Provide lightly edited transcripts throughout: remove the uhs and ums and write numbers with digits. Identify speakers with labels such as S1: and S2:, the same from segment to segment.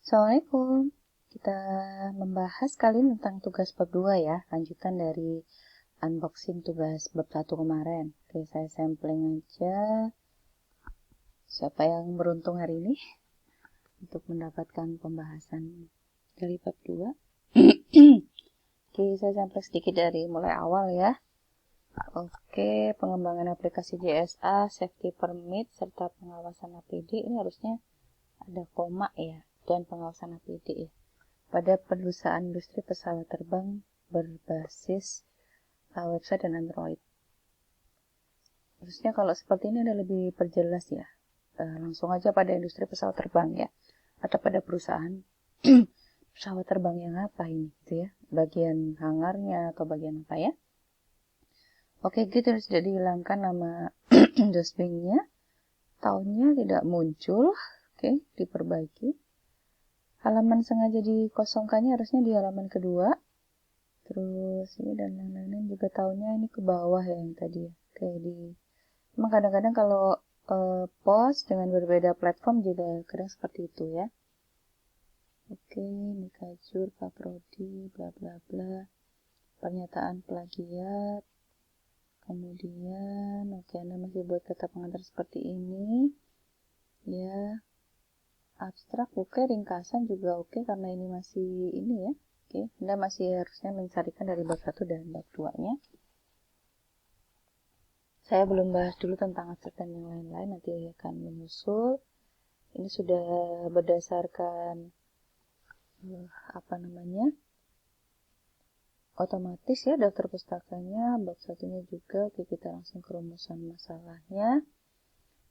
S1: Assalamualaikum. Kita membahas kali ini tentang tugas bab 2 ya, lanjutan dari unboxing tugas bab 1 kemarin. Oke, saya sampling aja. Siapa yang beruntung hari ini untuk mendapatkan pembahasan dari bab 2? Oke, saya sampling sedikit dari mulai awal ya. Oke, pengembangan aplikasi JSA, safety permit, serta pengawasan APD. Ini harusnya ada koma ya, dan pengawasan APD ya. Pada perusahaan industri pesawat terbang berbasis website dan Android. Harusnya kalau seperti ini ada lebih perjelas ya. Langsung aja pada industri pesawat terbang ya. Atau pada perusahaan pesawat terbang yang apa ini gitu ya. Bagian hangarnya atau bagian apa ya. Oke, gitu sudah dihilangkan nama dosbingnya. Tahunnya tidak muncul. Oke, diperbaiki. Halaman sengaja dikosongkannya harusnya di halaman kedua. Terus ini dan lain-lain juga tahunnya ini ke bawah ya yang tadi ya. Kayak emang kadang-kadang kalau post dengan berbeda platform juga kadang seperti itu ya. Oke, ini kajur, Pak Prodi, bla bla bla. Pernyataan plagiat. Kemudian, oke, Anda masih buat kata pengantar seperti ini. Ya. Abstrak, oke, ringkasan juga oke, karena ini masih ini ya. Oke, Anda masih harusnya mencarikan dari bab 1 dan bab 2-nya. Saya belum bahas dulu tentang abstrak dan yang lain-lain, nanti akan menyusul. Ini sudah berdasarkan otomatis ya daftar pustakanya, bab satunya juga. Oke, kita langsung ke rumusan masalahnya.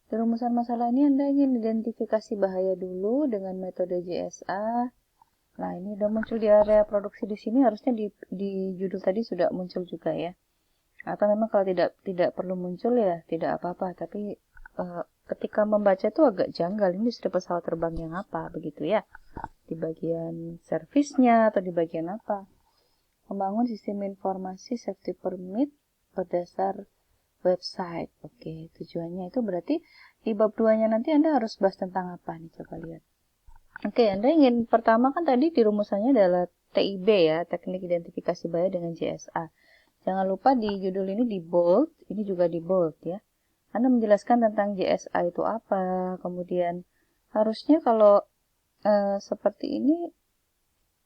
S1: Di rumusan masalah ini Anda ingin identifikasi bahaya dulu dengan metode JSA. Nah, ini udah muncul di area produksi di sini, harusnya di judul tadi sudah muncul juga ya. Atau memang kalau tidak perlu muncul ya tidak apa-apa, tapi ketika membaca itu agak janggal, ini sudah pesawat terbang yang apa begitu ya, di bagian servisnya atau di bagian apa. Membangun sistem informasi safety permit berdasar website. Oke, tujuannya itu berarti di bab 2-nya nanti Anda harus bahas tentang apa nih, coba lihat. Oke, Anda ingin pertama kan tadi di rumusannya adalah TIB ya, teknik identifikasi bahaya dengan JSA. Jangan lupa di judul ini di bold, ini juga di bold ya. Anda menjelaskan tentang JSA itu apa, kemudian harusnya kalau seperti ini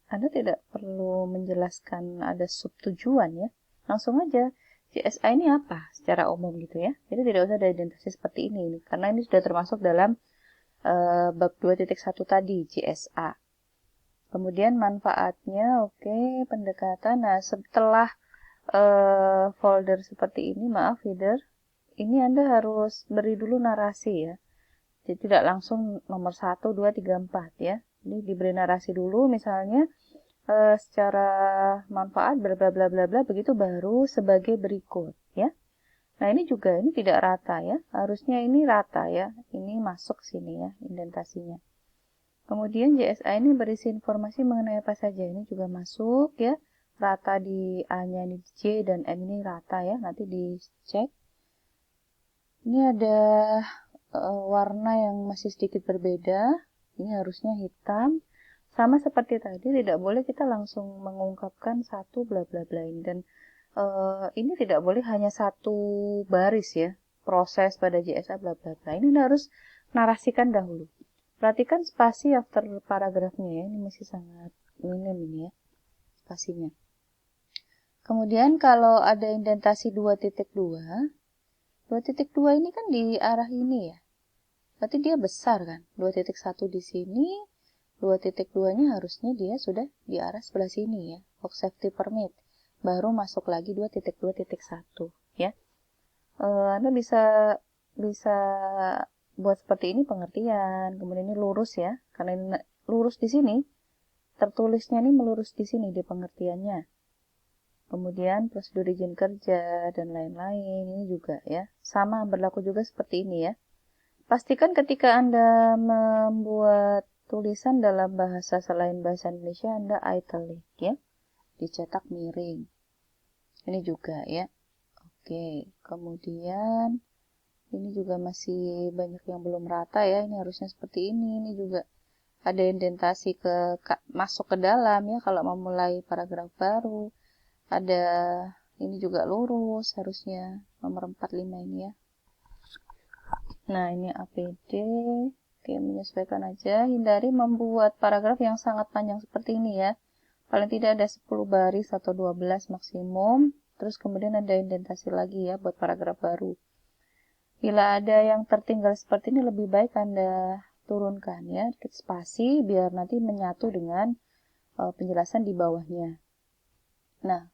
S1: Anda tidak perlu menjelaskan ada subtujuan ya. Langsung aja, JSA ini apa secara umum gitu ya. Jadi tidak usah ada identifikasi seperti ini, karena ini sudah termasuk dalam bab 2.1 tadi, JSA. Kemudian manfaatnya, oke, pendekatan. Nah, setelah folder seperti ini, maaf header, ini Anda harus beri dulu narasi ya. Jadi tidak langsung nomor 1, 2, 3, 4 ya. Ini diberi narasi dulu misalnya secara manfaat bla bla bla bla bla, begitu baru sebagai berikut ya. Nah, ini juga ini tidak rata ya. Harusnya ini rata ya. Ini masuk sini ya indentasinya. Kemudian JSA ini berisi informasi mengenai apa saja. Ini juga masuk ya. Rata di A-nya ini J dan M ini rata ya. Nanti dicek. Ini ada warna yang masih sedikit berbeda. Ini harusnya hitam. Sama seperti tadi, tidak boleh kita langsung mengungkapkan satu bla bla bla ini. Dan ini tidak boleh hanya satu baris ya. Proses pada JSA bla bla bla. Ini harus narasikan dahulu. Perhatikan spasi after paragrafnya ya. Ini masih sangat minim ini ya. Spasinya. Kemudian kalau ada indentasi 2.2, 2.2 ini kan di arah ini ya. Berarti dia besar kan. 2.1 di sini, 2.2-nya harusnya dia sudah di arah sebelah sini ya. Box safety permit. Baru masuk lagi 2.2.1 ya. Anda bisa buat seperti ini pengertian. Kemudian ini lurus ya. Karena ini lurus di sini, tertulisnya ini melurus di sini di pengertiannya. Kemudian prosedur izin kerja dan lain-lain ini juga ya. Sama berlaku juga seperti ini ya. Pastikan ketika Anda membuat tulisan dalam bahasa selain bahasa Indonesia, Anda italic ya. Dicetak miring. Ini juga ya. Oke, kemudian ini juga masih banyak yang belum rata ya. Ini harusnya seperti ini. Ini juga ada indentasi masuk ke dalam ya kalau memulai paragraf baru. Ada ini juga lurus harusnya nomor 45 ini ya. Nah, ini APD. Oke, menyesuaikan aja. Hindari membuat paragraf yang sangat panjang seperti ini ya. Paling tidak ada 10 baris atau 12 maksimum. Terus kemudian ada indentasi lagi ya buat paragraf baru. Bila ada yang tertinggal seperti ini, lebih baik Anda turunkan ya, dikit spasi biar nanti menyatu dengan penjelasan di bawahnya. Nah,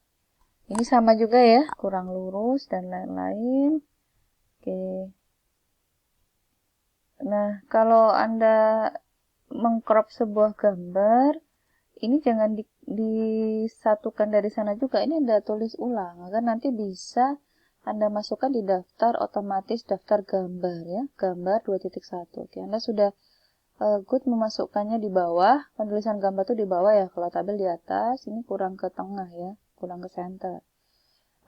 S1: ini sama juga ya, kurang lurus dan lain-lain. Oke. Nah, kalau Anda mengcrop sebuah gambar, ini jangan disatukan dari sana juga. Ini Anda tulis ulang agar nanti bisa Anda masukkan di daftar otomatis daftar gambar ya, gambar 2.1. Oke, Anda sudah good memasukkannya di bawah, penulisan gambar itu di bawah ya, kalau tabel di atas, ini kurang ke tengah ya, kurang ke center.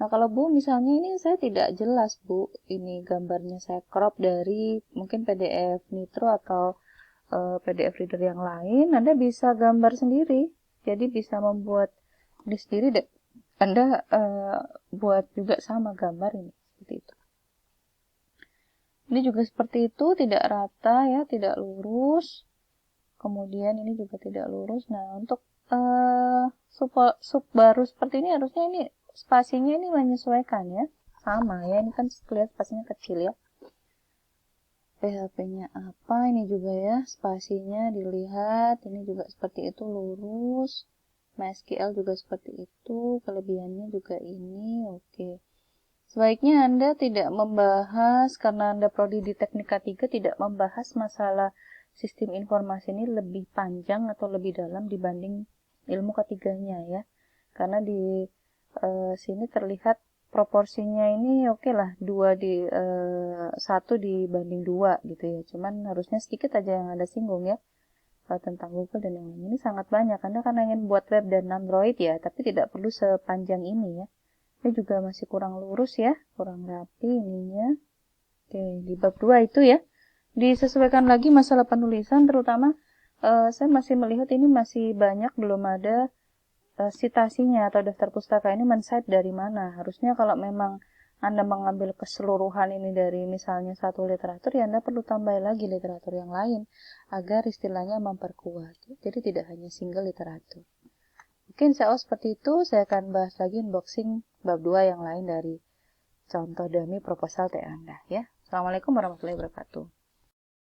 S1: Nah, kalau Bu, misalnya ini saya tidak jelas Bu, ini gambarnya saya crop dari mungkin PDF Nitro atau PDF reader yang lain, Anda bisa gambar sendiri, jadi bisa membuat ini sendiri deh. Anda buat juga sama gambar ini, seperti itu. Ini juga seperti itu, tidak rata ya, tidak lurus. Kemudian ini juga tidak lurus. Nah, untuk sub baru seperti ini harusnya ini spasinya ini menyesuaikan ya. Sama ya, ini kan kelihatan spasinya kecil ya. PHP-nya apa? Ini juga ya, spasinya dilihat. Ini juga seperti itu, lurus. MySQL juga seperti itu. Kelebihannya juga ini, oke. Sebaiknya Anda tidak membahas, karena Anda prodi di Teknik K3, tidak membahas masalah sistem informasi ini lebih panjang atau lebih dalam dibanding ilmu ketiganya ya. Karena di sini terlihat proporsinya ini oke lah, 1 dibanding 2 gitu ya. Cuman harusnya sedikit aja yang Anda singgung ya, tentang Google dan yang lain. Ini sangat banyak, Anda karena ingin buat web dan Android ya, tapi tidak perlu sepanjang ini ya. Ini juga masih kurang lurus ya, kurang rapi ininya. Oke, di bab 2 itu ya. Disesuaikan lagi masalah penulisan, terutama saya masih melihat ini masih banyak belum ada citasinya atau daftar pustaka ini men-cite dari mana. Harusnya kalau memang Anda mengambil keseluruhan ini dari misalnya satu literatur, ya Anda perlu tambah lagi literatur yang lain agar istilahnya memperkuat. Jadi tidak hanya single literatur. Mungkin saya seperti itu, saya akan bahas lagi unboxing bab 2 yang lain dari contoh dummy proposal Anda ya. Assalamualaikum warahmatullahi wabarakatuh.